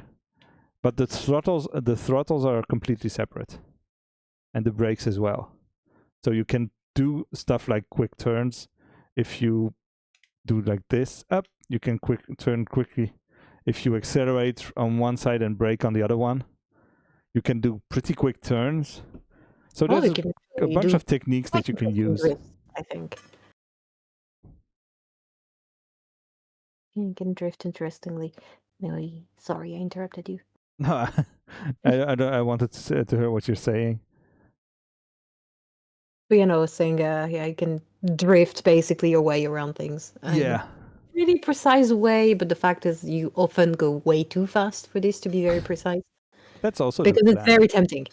But the throttles are completely separate, and the brakes as well. So you can do stuff like quick turns. If you do like this up, you can turn quickly. If you accelerate on one side and brake on the other one, You can do pretty quick turns. So Oh, there's you can a actually bunch do of techniques quite that you can interesting use. drifts, I think. You can drift interestingly. No, sorry, I interrupted you. No, I wanted to hear what you're saying. But saying, yeah, you can drift basically your way around things in a Yeah, really precise way, but the fact is you often go way too fast for this to be very precise that's also the because it's plan. very tempting.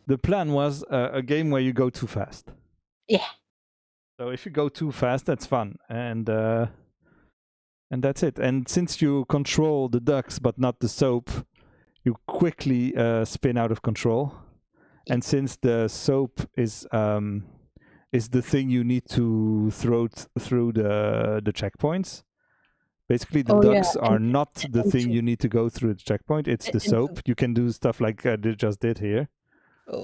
The plan was a game where you go too fast. Yeah. So if you go too fast, that's fun, and that's it. And since you control the ducks but not the soap, you quickly spin out of control. And since the soap is the thing you need to throw through the checkpoints, basically the Oh yeah, ducks are not the and thing you need to go through the checkpoint. It's the soap. You can do stuff like I just did here,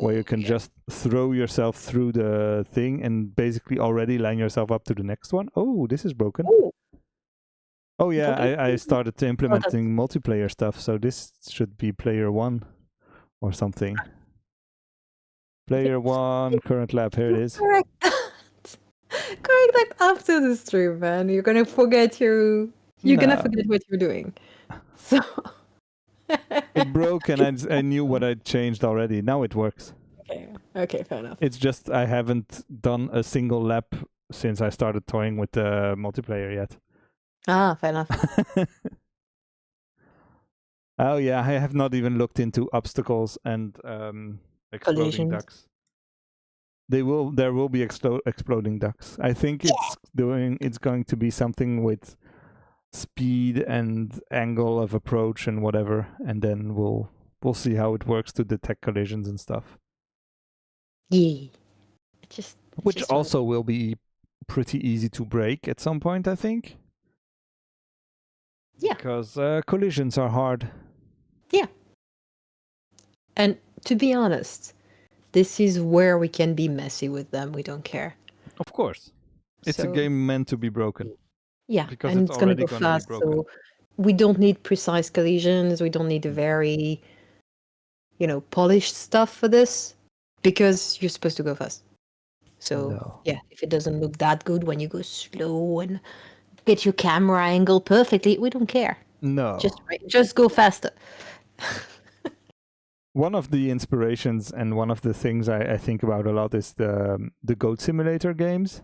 where you oh can yeah. just throw yourself through the thing and basically already line yourself up to the next one. Oh, this is broken. Oh, Oh yeah, okay. I started Oh, that's implementing multiplayer stuff, so this should be player 1 or something. okay. Player 1, current lab, here it is. Correct. Correct that after the stream, man. You're gonna forget No, what you're doing. So it broke and I knew what I'd changed already. Now it works. okay, fair enough. It's just I haven't done a single lap since I started toying with the multiplayer yet. Ah, fair enough. Oh yeah, I have not even looked into obstacles and exploding Collisions. ducks. There will be exploding ducks. I think it's going to be something with speed and angle of approach and whatever, and then we'll see how it works to detect collisions and stuff. Yeah. It's Which just one. also will be pretty easy to break at some point, I think. Yeah. Because collisions are hard. Yeah. And to be honest, this is where we can be messy with them. We don't care. Of course. It's a So game meant to be broken. yeah, Because and it's it's gonna already go going to be fast. broken. So we don't need precise collisions. We don't need a very, polished stuff for this because you're supposed to go fast. So No. yeah, if it doesn't look that good when you go slow and get your camera angle perfectly, we don't care. No. Just go faster. One of the inspirations and one of the things I think about a lot is the Goat Simulator games,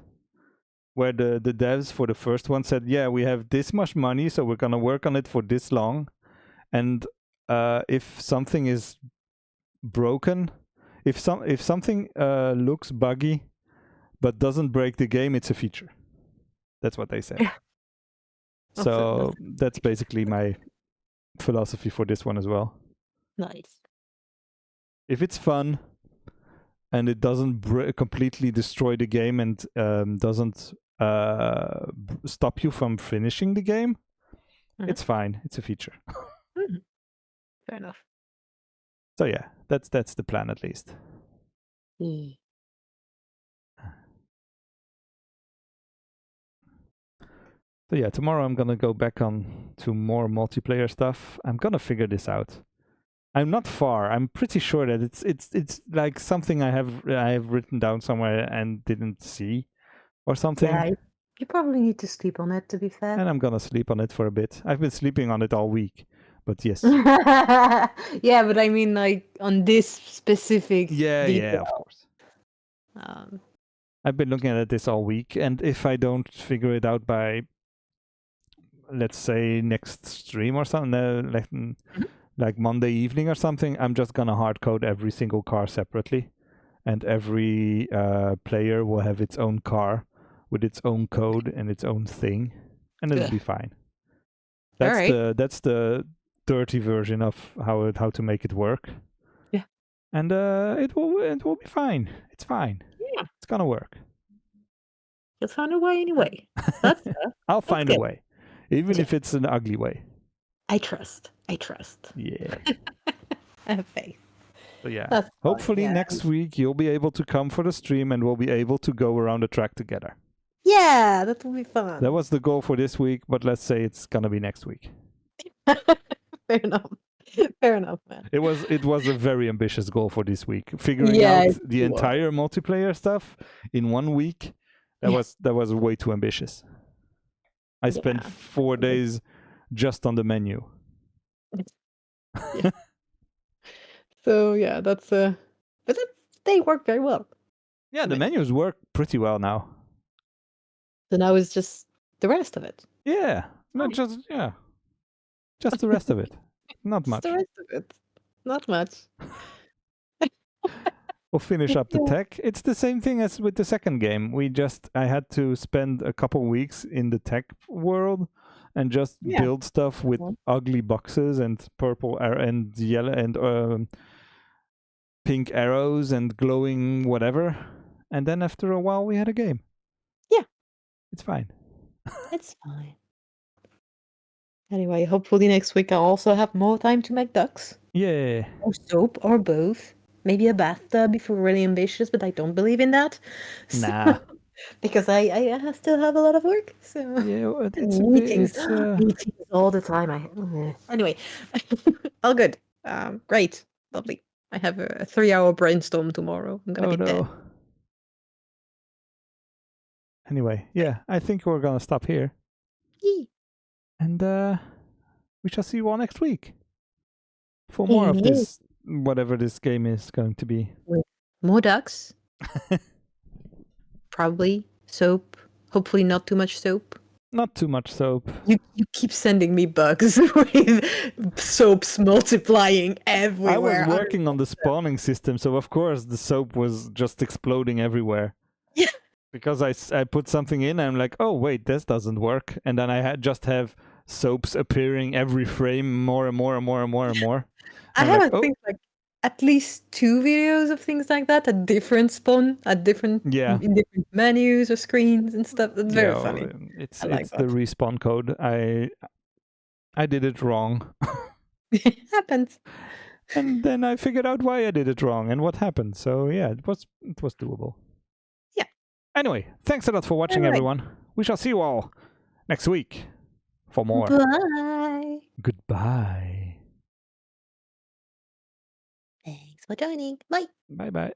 where the devs for the first one said, yeah, we have this much money, so we're going to work on it for this long. And if something is broken, if something looks buggy but doesn't break the game, it's a feature. That's what they said. Yeah. So that's basically my philosophy for this one as well. Nice. If it's fun and it doesn't completely destroy the game and doesn't stop you from finishing the game, it's fine. It's a feature. Fair enough. So yeah, that's the plan at least. Yeah. So yeah, tomorrow I'm gonna go back on to more multiplayer stuff. I'm gonna figure this out. I'm not far. I'm pretty sure that it's like something I have written down somewhere and didn't see or something. Yeah, you probably need to sleep on it, to be fair. And I'm gonna sleep on it for a bit. I've been sleeping on it all week, but yes. Yeah, but I mean, like on this specific Yeah, detail. of course. I've been looking at this all week, and if I don't figure it out by, let's say, next stream or something, like Monday evening or something, I'm just gonna hard code every single car separately, and every player will have its own car with its own code and its own thing, and it'll be fine. That's the dirty version of how to make it work. Yeah. And it will be fine. It's fine. Yeah. It's gonna work. You'll find a way anyway. That's I'll that's find good. a way, even if it's an ugly way. I trust. Yeah. I have faith. So yeah. That's Hopefully fun, yeah. next week you'll be able to come for the stream and we'll be able to go around the track together. Yeah, that will be fun. That was the goal for this week, but let's say it's gonna be next week. Fair enough. Fair enough, man. It was a very ambitious goal for this week. Figuring Yeah, out it the really was. entire multiplayer stuff in 1 week, that Yeah. was way too ambitious. I spent Yeah. 4 days just on the menu. Yeah. So yeah, that's but they work very well. Yeah, The the menus. menus work pretty well now. So now it's just the rest of it. Yeah, not Fine. just yeah, just the rest of it. Not Just the much. rest of it. Not much. We'll finish up the Yeah. tech. It's the same thing as with the second game. I had to spend a couple weeks in the tech world and just Yeah. build stuff with Mhm. ugly boxes and purple and yellow and pink arrows and glowing whatever. And then after a while, we had a game. Yeah. It's fine. It's fine. Anyway, hopefully next week I'll also have more time to make ducks. Yeah. Or soap, or both. Maybe a bathtub if we're really ambitious, but I don't believe in that. So, Nah. because I still have a lot of work. So Yeah, it's a and bit. meetings, It's meetings all the time. Anyway, all good. Great, lovely. I have a 3-hour brainstorm tomorrow. I'm gonna oh be dead. no. Anyway, yeah, I think we're gonna stop here, Yee. and we shall see you all next week for more of Yeah. this, whatever this game is going to be. With more ducks, probably soap. Hopefully, not too much soap. Not too much soap. You keep sending me bugs with soaps multiplying I was everywhere. working on the spawning system, so of course the soap was just exploding everywhere. Yeah. Because I put something in, and I'm like, oh wait, this doesn't work, and then I just have soaps appearing every frame, more and more and more and more and more. I And I'm like, have, I oh think, like at least 2 videos of things like that at different spawn, at different yeah, in different menus or screens and stuff. That's yeah. very funny. I like It's the that. respawn code. I did it wrong. Happens. And then I figured out why I did it wrong and what happened. So yeah, it was doable. Yeah. Anyway, thanks a lot for watching, All right. everyone. We shall see you all next week for more. Bye. Goodbye. Thanks for joining. Bye. Bye bye.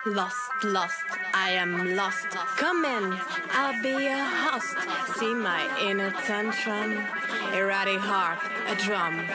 Lost, lost, I am lost. Come in, I'll be your host. See my inner tantrum, erratic heart, a drum.